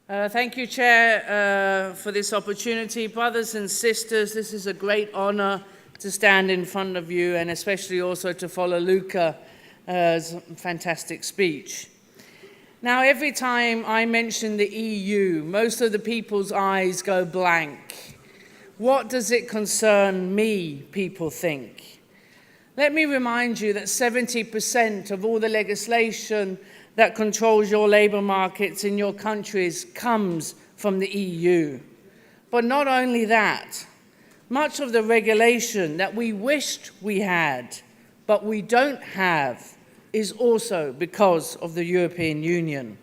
Thank you, Chair, for this opportunity. Brothers and sisters, this is a great honour to stand in front of you and especially also to follow Luca's fantastic speech. Now, every time I mention the EU, most of the people's eyes go blank. What does it concern me, people think? Let me remind you that 70% of all the legislation that controls your labour markets in your countries comes from the EU. But not only that, much of the regulation that we wished we had, but we don't have, is also because of the European Union.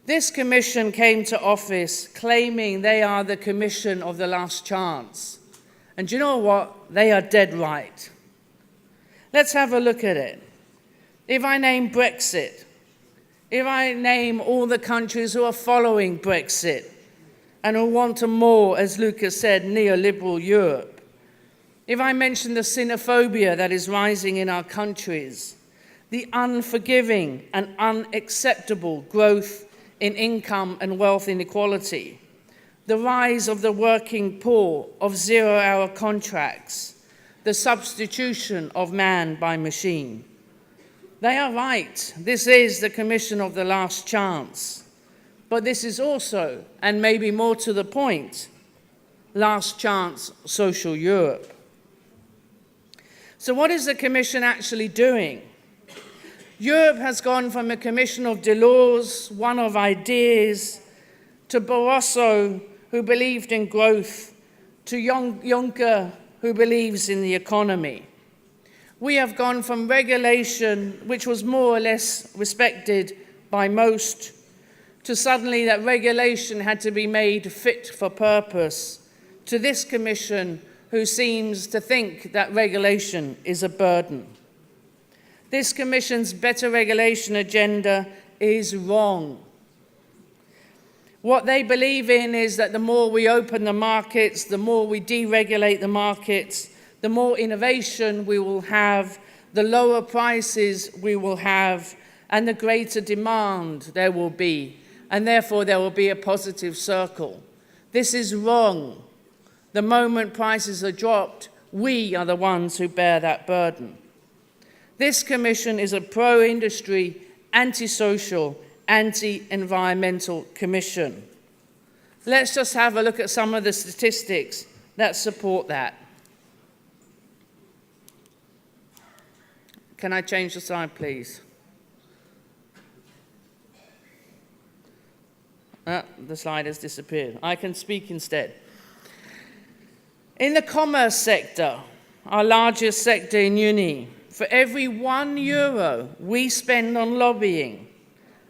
This Commission came to office claiming they are the Commission of the last chance. And do you know what? They are dead right. Let's have a look at it. If I name Brexit, if I name all the countries who are following Brexit and who want a more, as Luca said, neoliberal Europe, if I mention the xenophobia that is rising in our countries, the unforgiving and unacceptable growth in income and wealth inequality, the rise of the working poor, of zero-hour contracts, the substitution of man by machine. They are right. This is the Commission of the last chance. But this is also, and maybe more to the point, last chance social Europe. So what is the Commission actually doing? Europe has gone from a Commission of Delors, one of ideas, to Barroso, who believed in growth, to Juncker, who believes in the economy. We have gone from regulation, which was more or less respected by most, to suddenly that regulation had to be made fit for purpose, to this Commission who seems to think that regulation is a burden. This Commission's better regulation agenda is wrong. What they believe in is that the more we open the markets, the more we deregulate the markets, the more innovation we will have, the lower prices we will have, and the greater demand there will be, and therefore there will be a positive circle. This is wrong. The moment prices are dropped, we are the ones who bear that burden. This Commission is a pro-industry, anti-social, anti-environmental Commission. Let's just have a look at some of the statistics that support that. Can I change the slide, please? The slide has disappeared. I can speak instead. In the commerce sector, our largest sector in UNI, for every €1 we spend on lobbying,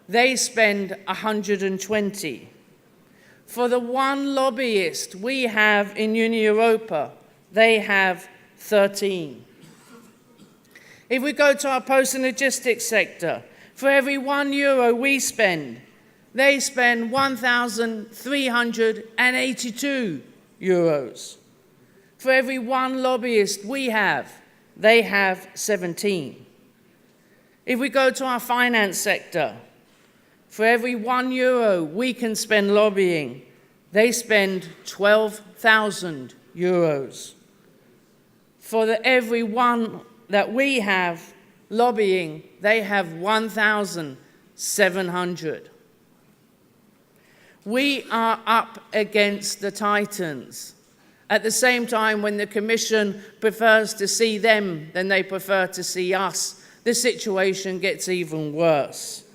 they spend 120. For the one lobbyist we have in UNI Europa, they have 13. If we go to our post and logistics sector, for every €1 we spend, they spend 1,382 euros. For every one lobbyist we have, they have 17. If we go to our finance sector, for every €1 we can spend lobbying, they spend 12,000 euros. For every one that we have lobbying, they have 1,700. We are up against the titans. At the same time, when the Commission prefers to see them than they prefer to see us, the situation gets even worse.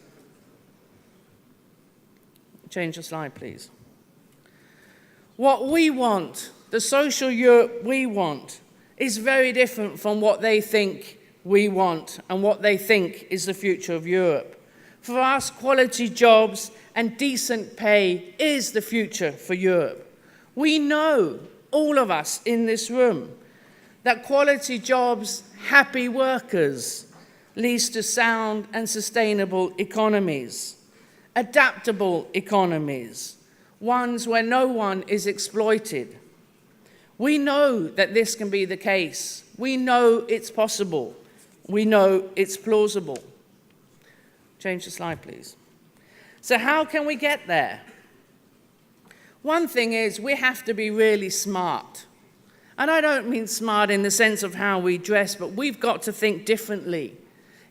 Change the slide, please. What we want, the social Europe we want, is very different from what they think we want and what they think is the future of Europe. For us, quality jobs and decent pay is the future for Europe. We know, all of us in this room, that quality jobs, happy workers, leads to sound and sustainable economies, adaptable economies, ones where no one is exploited. We know that this can be the case. We know it's possible. We know it's plausible. Change the slide, please. So how can we get there? One thing is we have to be really smart. And I don't mean smart in the sense of how we dress, but we've got to think differently.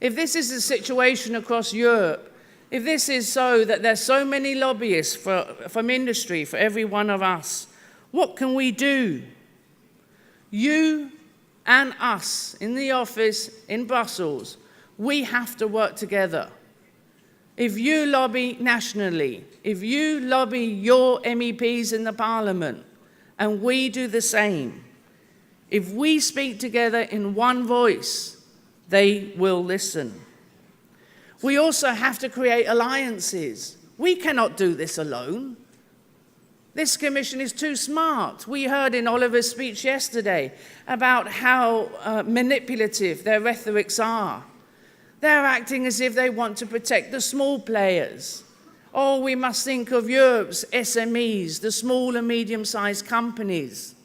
If this is the situation across Europe, if this is so that there's so many lobbyists from industry for every one of us, what can we do? You and us in the office in Brussels, we have to work together. If you lobby nationally, if you lobby your MEPs in the Parliament, and we do the same, if we speak together in one voice, they will listen. We also have to create alliances. We cannot do this alone. This commission is too smart. We heard in Oliver's speech yesterday about how manipulative their rhetorics are. They're acting as if they want to protect the small players. Oh, we must think of Europe's SMEs, the small and medium-sized companies.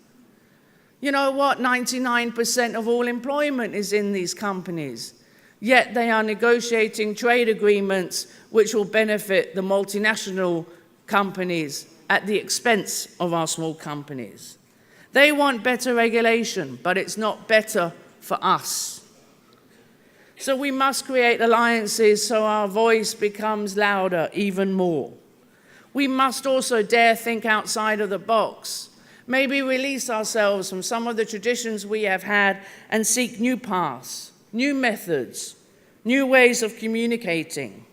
You know what? 99% of all employment is in these companies. Yet they are negotiating trade agreements which will benefit the multinational companies at the expense of our small companies. They want better regulation, but it's not better for us. So we must create alliances so our voice becomes louder even more. We must also dare think outside of the box. Maybe release ourselves from some of the traditions we have had and seek new paths, new methods, new ways of communicating.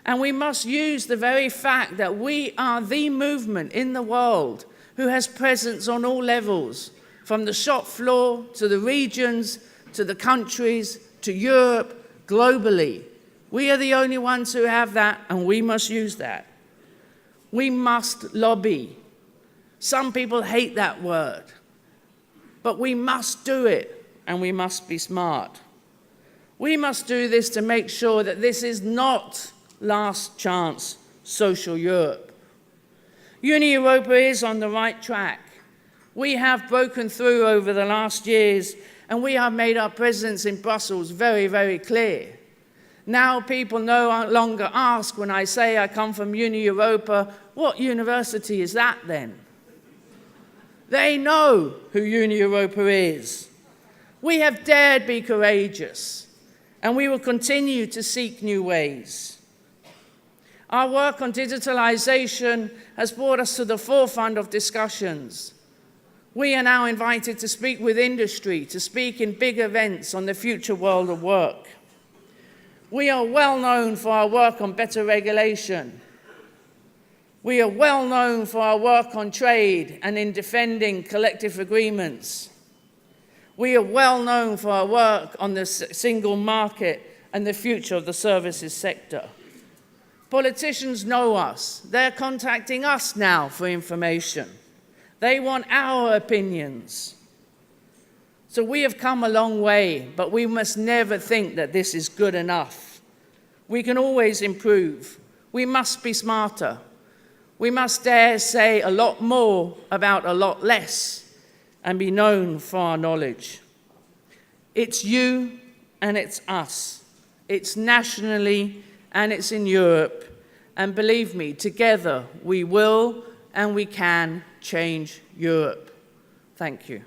And we must use the very fact that we are the movement in the world who has presence on all levels, from the shop floor to the regions, to the countries, to Europe, globally. We are the only ones who have that, and we must use that. We must lobby. Some people hate that word, but we must do it, and we must be smart. We must do this to make sure that this is not last chance social Europe. UNI Europa is on the right track. We have broken through over the last years, and we have made our presence in Brussels very, very clear. Now people no longer ask when I say I come from UNI Europa, what university is that then? They know who UNI Europa is. We have dared be courageous, and we will continue to seek new ways. Our work on digitalization has brought us to the forefront of discussions. We are now invited to speak with industry, to speak in big events on the future world of work. We are well known for our work on better regulation. We are well known for our work on trade and in defending collective agreements. We are well known for our work on the single market and the future of the services sector. Politicians know us. They're contacting us now for information. They want our opinions. So we have come a long way, but we must never think that this is good enough. We can always improve. We must be smarter. We must dare say a lot more about a lot less and be known for our knowledge. It's you and it's us. It's nationally and it's in Europe. And believe me, together we will and we can change Europe. Thank you.